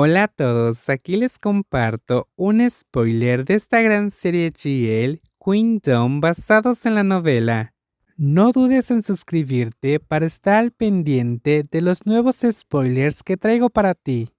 Hola a todos, aquí les comparto un spoiler de esta gran serie GL, Queendom, basados en la novela. No dudes en suscribirte para estar al pendiente de los nuevos spoilers que traigo para ti.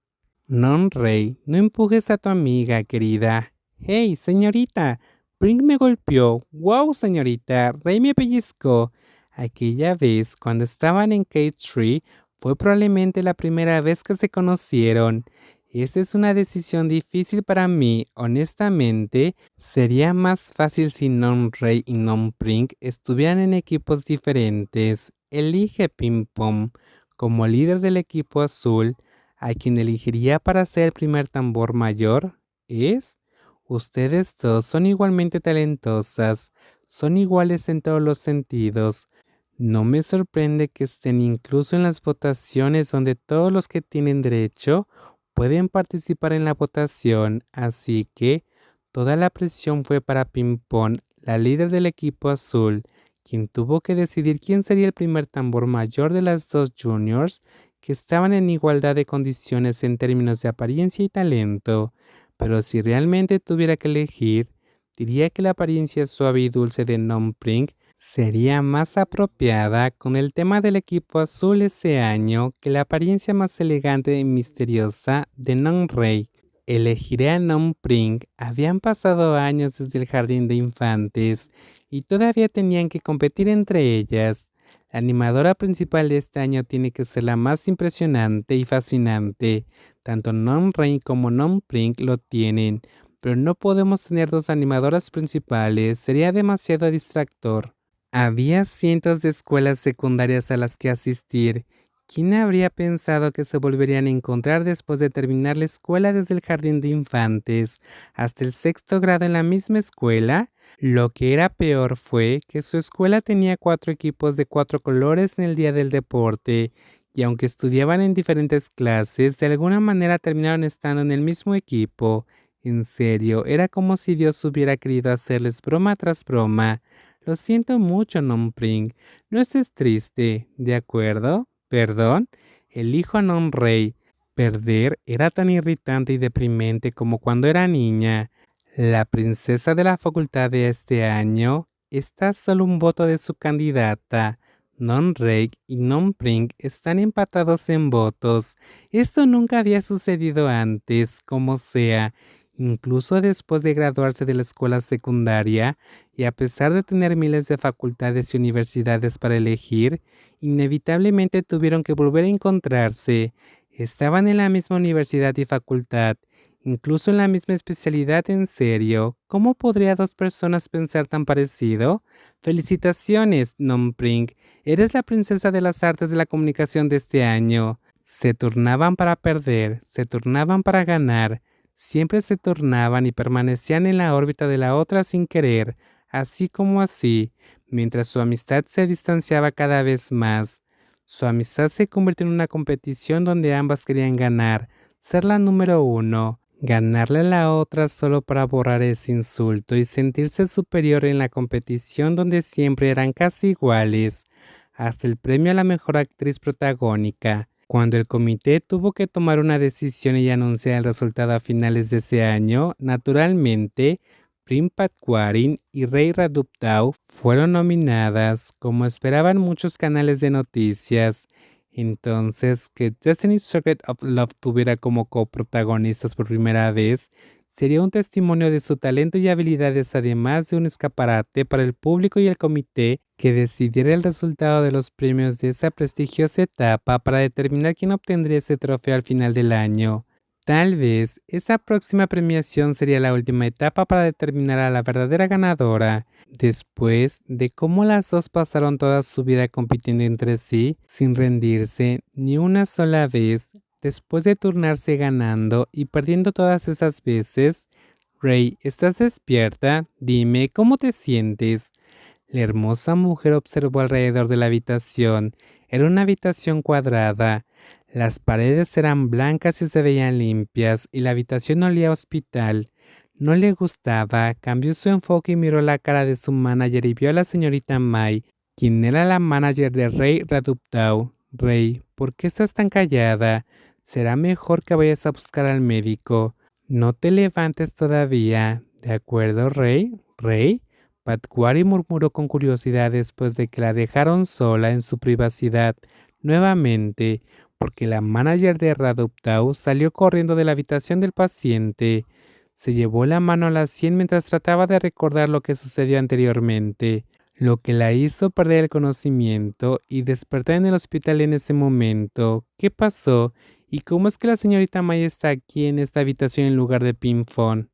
Non-Rey, no empujes a tu amiga, querida. Hey, señorita, Brink me golpeó. Wow, señorita, Rey me pellizcó. Aquella vez, cuando estaban en K-Tree, fue probablemente la primera vez que se conocieron. Esa es una decisión difícil para mí, honestamente. Sería más fácil si Non-Rey y Non-Brink estuvieran en equipos diferentes. Elige Ping Pong como líder del equipo azul. A quien elegiría para ser el primer tambor mayor es... Ustedes dos son igualmente talentosas, son iguales en todos los sentidos. No me sorprende que estén incluso en las votaciones donde todos los que tienen derecho pueden participar en la votación, así que toda la presión fue para Ping Pong, la líder del equipo azul, quien tuvo que decidir quién sería el primer tambor mayor de las dos juniors que estaban en igualdad de condiciones en términos de apariencia y talento. Pero si realmente tuviera que elegir, diría que la apariencia suave y dulce de Nom Pring sería más apropiada con el tema del equipo azul ese año que la apariencia más elegante y misteriosa de Non Rey. Elegiré a Non Pring. Habían pasado años desde el jardín de infantes y todavía tenían que competir entre ellas. La animadora principal de este año tiene que ser la más impresionante y fascinante. Tanto Non Rain como Non Pring lo tienen, pero no podemos tener dos animadoras principales, sería demasiado distractor. Había cientos de escuelas secundarias a las que asistir. ¿Quién habría pensado que se volverían a encontrar después de terminar la escuela desde el jardín de infantes hasta el sexto grado en la misma escuela? Lo que era peor fue que su escuela tenía 4 equipos de 4 colores en el día del deporte, y aunque estudiaban en diferentes clases, de alguna manera terminaron estando en el mismo equipo. En serio, era como si Dios hubiera querido hacerles broma tras broma. Lo siento mucho, Non-Pring. No estés triste, ¿de acuerdo? ¿Perdón? Elijo a Non-Rey. Perder era tan irritante y deprimente como cuando era niña. La princesa de la facultad de este año está a solo un voto de su candidata. Non-Rey y Non-Pring están empatados en votos. Esto nunca había sucedido antes, como sea. Incluso después de graduarse de la escuela secundaria, y a pesar de tener miles de facultades y universidades para elegir, inevitablemente tuvieron que volver a encontrarse. Estaban en la misma universidad y facultad, incluso en la misma especialidad. En serio, ¿cómo podría dos personas pensar tan parecido? Felicitaciones, Non-Pring. Eres la princesa de las artes de la comunicación de este año. Se turnaban para perder, se turnaban para ganar. Siempre se turnaban y permanecían en la órbita de la otra sin querer, así como así, mientras su amistad se distanciaba cada vez más. Su amistad se convirtió en una competición donde ambas querían ganar, ser la número uno, ganarle a la otra solo para borrar ese insulto y sentirse superior en la competición donde siempre eran casi iguales, hasta el premio a la mejor actriz protagónica. Cuando el comité tuvo que tomar una decisión y anunciar el resultado a finales de ese año, naturalmente, Prim Patwarin y Rey Raduptau fueron nominadas, como esperaban muchos canales de noticias. Entonces, que Destiny's Secret of Love tuviera como coprotagonistas por primera vez sería un testimonio de su talento y habilidades, además de un escaparate para el público y el comité que decidiera el resultado de los premios de esa prestigiosa etapa para determinar quién obtendría ese trofeo al final del año. Tal vez esa próxima premiación sería la última etapa para determinar a la verdadera ganadora, después de cómo las dos pasaron toda su vida compitiendo entre sí sin rendirse ni una sola vez. Después de turnarse ganando y perdiendo todas esas veces. Rey, ¿estás despierta? Dime, ¿cómo te sientes? La hermosa mujer observó alrededor de la habitación. Era una habitación cuadrada. Las paredes eran blancas y se veían limpias, y la habitación olía a hospital. No le gustaba, cambió su enfoque y miró la cara de su manager y vio a la señorita Mai, quien era la manager de Rey Raduptau. Rey, ¿por qué estás tan callada? Será mejor que vayas a buscar al médico. No te levantes todavía. ¿De acuerdo, Rey? ¿Rey? Patwari murmuró con curiosidad después de que la dejaron sola en su privacidad nuevamente, porque la manager de Raduptau salió corriendo de la habitación del paciente. Se llevó la mano a la sien mientras trataba de recordar lo que sucedió anteriormente, lo que la hizo perder el conocimiento y despertar en el hospital en ese momento. ¿Qué pasó? ¿Y cómo es que la señorita May está aquí en esta habitación en lugar de Pimpón?